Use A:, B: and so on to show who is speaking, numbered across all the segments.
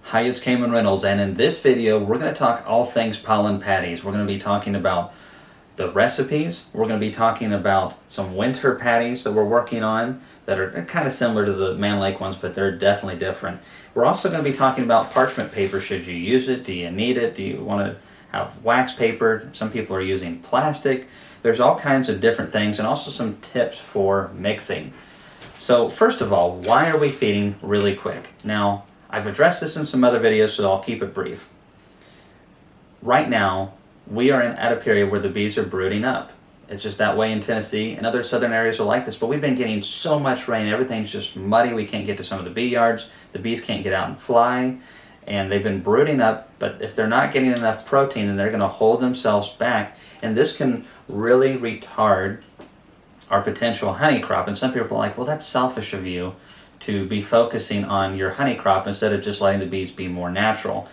A: Hi, it's Kamon Reynolds, and in this video we're going to talk all things pollen patties. We're going to be talking about the recipes. We're going to be talking about some winter patties that we're working on that are kind of similar to the Man Lake ones, but they're definitely different. We're also going to be talking about parchment paper. Should you use it? Do you need it? Do you want to have wax paper? Some people are using plastic. There's all kinds of different things, and also some tips for mixing. So first of all, why are we feeding really quick? Now, I've addressed this in some other videos, so I'll keep it brief. Right now, we are at a period where the bees are brooding up. It's just that way in Tennessee, and other southern areas are like this, but we've been getting so much rain, everything's just muddy, we can't get to some of the bee yards, the bees can't get out and fly, and they've been brooding up, but if they're not getting enough protein, then they're going to hold themselves back, and this can really retard our potential honey crop. And some people are like, well, that's selfish of you to be focusing on your honey crop instead of just letting the bees be more natural.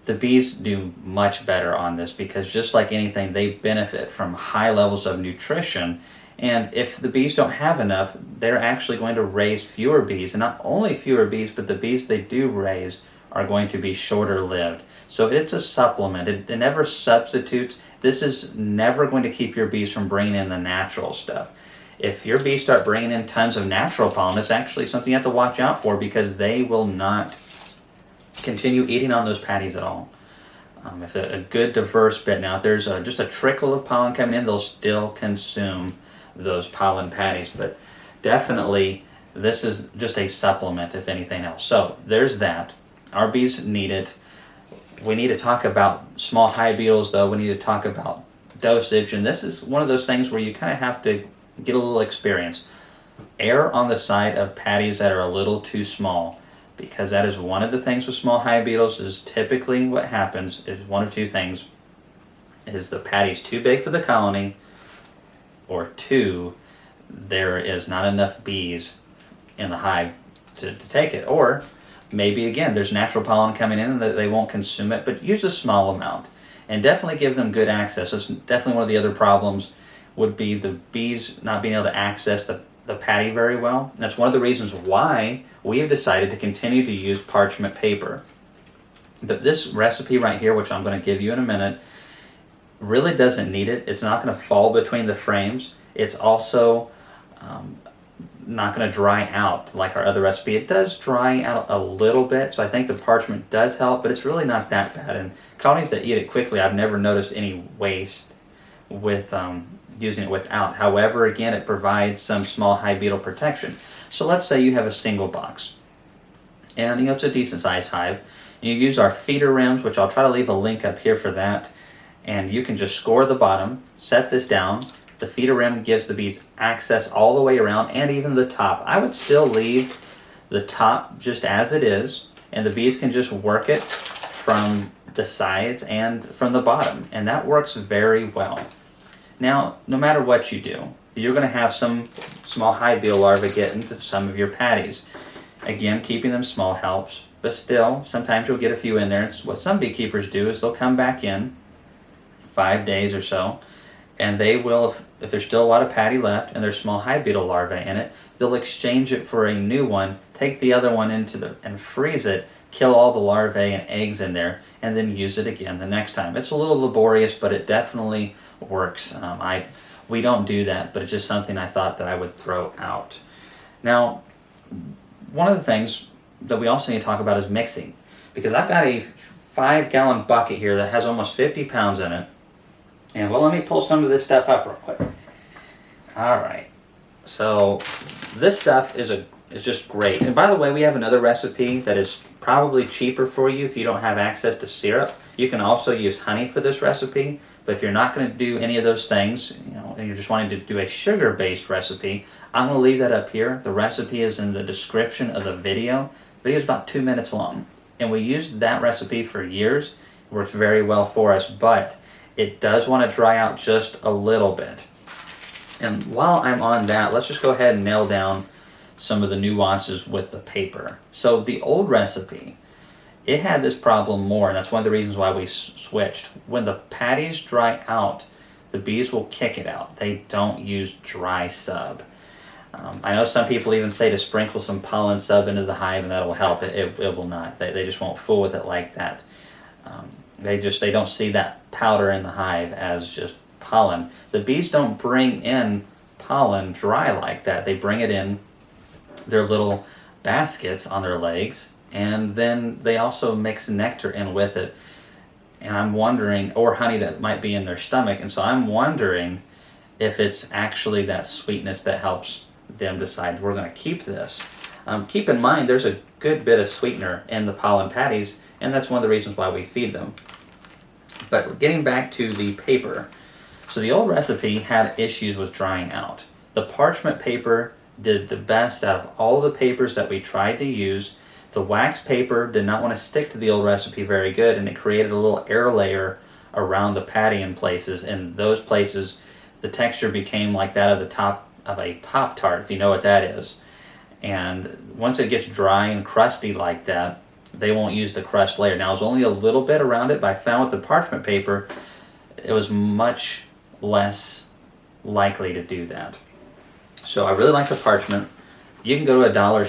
A: The bees do much better on this because just like anything, they benefit from high levels of nutrition. And if the bees don't have enough, they're actually going to raise fewer bees. And not only fewer bees, but the bees they do raise are going to be shorter lived. So it's a supplement. It never substitutes. This is never going to keep your bees from bringing in the natural stuff. If your bees start bringing in tons of natural pollen, it's actually something you have to watch out for because they will not continue eating on those patties at all. If a good diverse bit, now if there's just a trickle of pollen coming in, they'll still consume those pollen patties. But definitely, this is just a supplement, if anything else. So there's that. Our bees need it. We need to talk about small hive beetles, though. We need to talk about dosage. And this is one of those things where you kind of have to get a little experience. Err on the side of patties that are a little too small, because that is one of the things with small hive beetles. Is typically what happens is one of two things: is the patty's too big for the colony, or two, there is not enough bees in the hive to take it, or maybe again there's natural pollen coming in and they won't consume it. But use a small amount and definitely give them good access. It's definitely one of the other problems would be the bees not being able to access the patty very well. That's one of the reasons why we have decided to continue to use parchment paper. But this recipe right here, which I'm going to give you in a minute, really doesn't need it. It's not going to fall between the frames. It's also not going to dry out like our other recipe. It does dry out a little bit, so I think the parchment does help, but it's really not that bad. And colonies that eat it quickly, I've never noticed any waste with using it without. However, again, it provides some small hive beetle protection. So let's say you have a single box, and it's a decent sized hive. You use our feeder rims, which I'll try to leave a link up here for that, and you can just score the bottom, set this down. The feeder rim gives the bees access all the way around and even the top. I would still leave the top just as it is, and the bees can just work it from the sides and from the bottom, and that works very well. Now, no matter what you do, you're going to have some small hive beetle larvae get into some of your patties. Again, keeping them small helps, but still, sometimes you'll get a few in there. It's what some beekeepers do is they'll come back in 5 days or so, and they will, if there's still a lot of patty left and there's small hive beetle larvae in it, they'll exchange it for a new one, take the other one and freeze it, kill all the larvae and eggs in there, and then use it again the next time. It's a little laborious, but it definitely works. We don't do that, but it's just something I thought that I would throw out. Now, one of the things that we also need to talk about is mixing, because I've got a 5-gallon bucket here that has almost 50 pounds in it. And well, let me pull some of this stuff up real quick. All right, so this stuff is just great. And by the way, we have another recipe that is probably cheaper for you if you don't have access to syrup. You can also use honey for this recipe, but if you're not going to do any of those things, and you're just wanting to do a sugar-based recipe, I'm going to leave that up here. The recipe is in the description of the video. The video is about 2 minutes long, and we used that recipe for years. It works very well for us, but it does want to dry out just a little bit. And while I'm on that, let's just go ahead and nail down some of the nuances with the paper. So the old recipe, it had this problem more, and that's one of the reasons why we switched. When the patties dry out, the bees will kick it out. They don't use dry sub. I know some people even say to sprinkle some pollen sub into the hive and that will help. It will not. They just won't fool with it like that. They don't see that powder in the hive as just pollen. The bees don't bring in pollen dry like that. They bring it in their little baskets on their legs, and then they also mix nectar in with it. And I'm wondering, or honey that might be in their stomach, and so I'm wondering if it's actually that sweetness that helps them decide we're going to keep this. Keep in mind there's a good bit of sweetener in the pollen patties, and that's one of the reasons why we feed them. But getting back to the paper, so the old recipe had issues with drying out. The parchment paper did the best out of all the papers that we tried to use. The wax paper did not want to stick to the old recipe very good, and it created a little air layer around the patty in places. In those places, the texture became like that of the top of a Pop-Tart, if you know what that is. And once it gets dry and crusty like that, they won't use the crust layer. Now, it was only a little bit around it, but I found with the parchment paper, it was much less likely to do that. So I really like the parchment. You can go to a dollar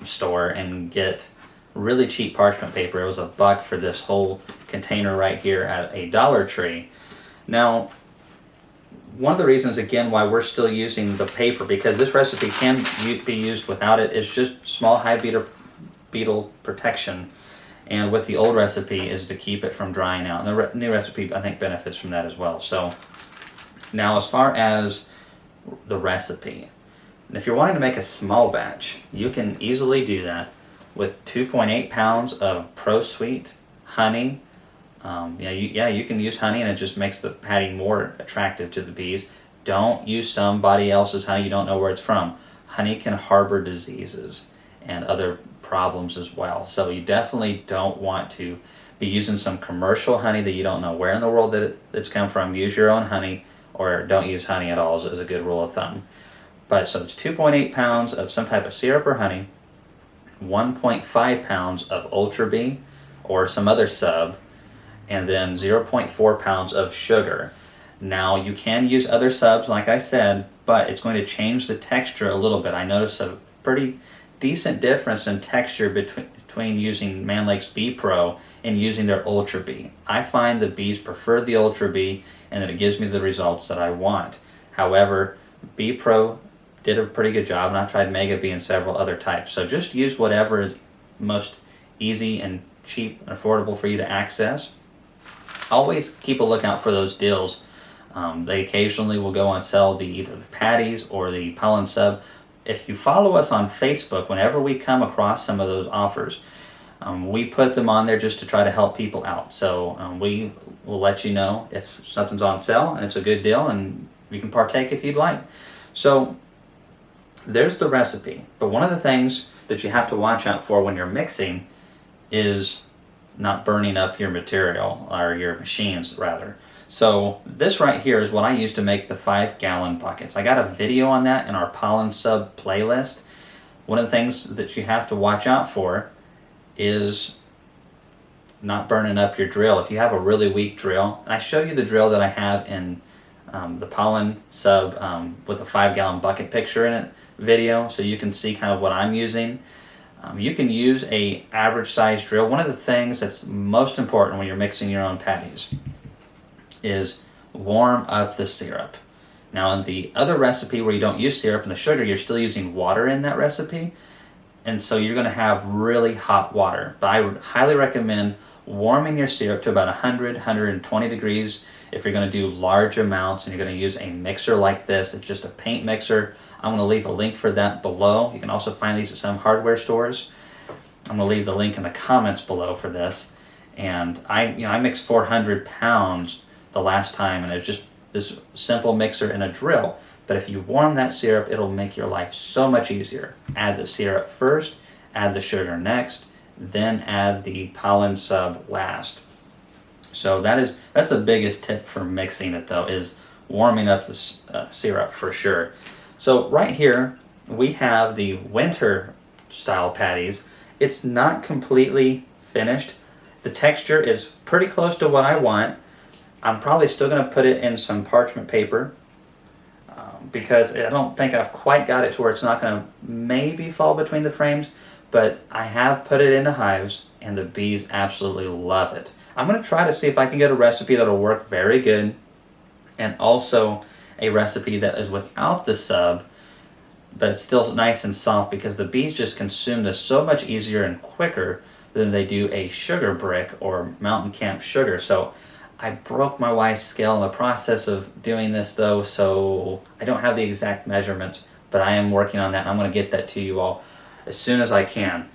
A: store and get really cheap parchment paper. It was $1 for this whole container right here at a Dollar Tree. Now, one of the reasons, again, why we're still using the paper, because this recipe can be used without it, is just small hive beetle protection. And with the old recipe is to keep it from drying out. And the new recipe, I think, benefits from that as well. So now as far as the recipe, if you're wanting to make a small batch, you can easily do that with 2.8 pounds of Pro Sweet honey. You can use honey, and it just makes the patty more attractive to the bees. Don't use somebody else's honey you don't know where it's from. Honey can harbor diseases and other problems as well. So you definitely don't want to be using some commercial honey that you don't know where in the world that it's come from. Use your own honey, or don't use honey at all is a good rule of thumb. But so it's 2.8 pounds of some type of syrup or honey, 1.5 pounds of Ultra Bee or some other sub, and then 0.4 pounds of sugar. Now, you can use other subs, like I said, but it's going to change the texture a little bit. I noticed a pretty decent difference in texture between using Mann Lake's Bee Pro and using their Ultra Bee. I find the bees prefer the Ultra Bee, and that it gives me the results that I want. However, Bee Pro did a pretty good job, and I've tried Mega Bee and several other types. So just use whatever is most easy and cheap and affordable for you to access. Always keep a lookout for those deals. They occasionally will go on sale either the patties or the pollen sub. If you follow us on Facebook, whenever we come across some of those offers, we put them on there just to try to help people out. So we will let you know if something's on sale and it's a good deal, and you can partake if you'd like. So there's the recipe. But one of the things that you have to watch out for when you're mixing is not burning up your material, or your machines rather. So this right here is what I use to make the 5-gallon buckets. I got a video on that in our pollen sub playlist. One of the things that you have to watch out for is not burning up your drill. If you have a really weak drill, and I show you the drill that I have in the pollen sub with a 5-gallon bucket picture in it video, so you can see kind of what I'm using. You can use a average size drill. One of the things that's most important when you're mixing your own patties is warm up the syrup. Now, in the other recipe where you don't use syrup and the sugar, you're still using water in that recipe, and so you're going to have really hot water. But I would highly recommend warming your syrup to about 100, 120 degrees if you're going to do large amounts and you're going to use a mixer like this. It's just a paint mixer. I'm going to leave a link for that below. You can also find these at some hardware stores. I'm going to leave the link in the comments below for this. And I mixed 400 pounds the last time, and it's just this simple mixer and a drill. But if you warm that syrup, it'll make your life so much easier. Add the syrup first, add the sugar next, then add the pollen sub last. So that's the biggest tip for mixing it, though, is warming up the syrup for sure. So right here we have the winter style patties. It's not completely finished. The texture is pretty close to what I want. I'm probably still going to put it in some parchment paper because I don't think I've quite got it to where it's not going to maybe fall between the frames, but I have put it into hives and the bees absolutely love it. I'm going to try to see if I can get a recipe that'll work very good, and also a recipe that is without the sub, but it's still nice and soft, because the bees just consume this so much easier and quicker than they do a sugar brick or mountain camp sugar. So I broke my wife's scale in the process of doing this though, so I don't have the exact measurements, but I am working on that, and I'm going to get that to you all as soon as I can.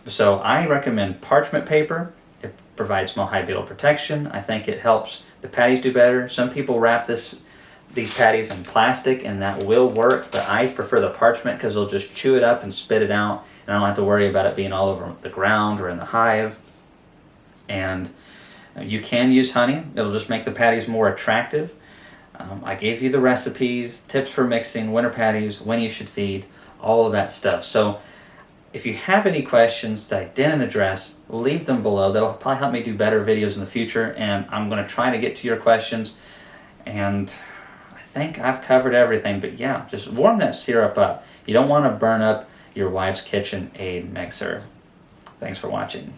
A: So I recommend parchment paper. It provides small hive beetle protection. I think it helps the patties do better. Some people wrap these patties in plastic, and that will work, but I prefer the parchment because they'll just chew it up and spit it out, and I don't have to worry about it being all over the ground or in the hive. And you can use honey. It'll just make the patties more attractive. I gave you the recipes, tips for mixing, winter patties, when you should feed, all of that stuff. So if you have any questions that I didn't address, leave them below. That'll probably help me do better videos in the future, and I'm going to try to get to your questions. And I think I've covered everything, but yeah, just warm that syrup up. You don't want to burn up your wife's KitchenAid mixer. Thanks for watching.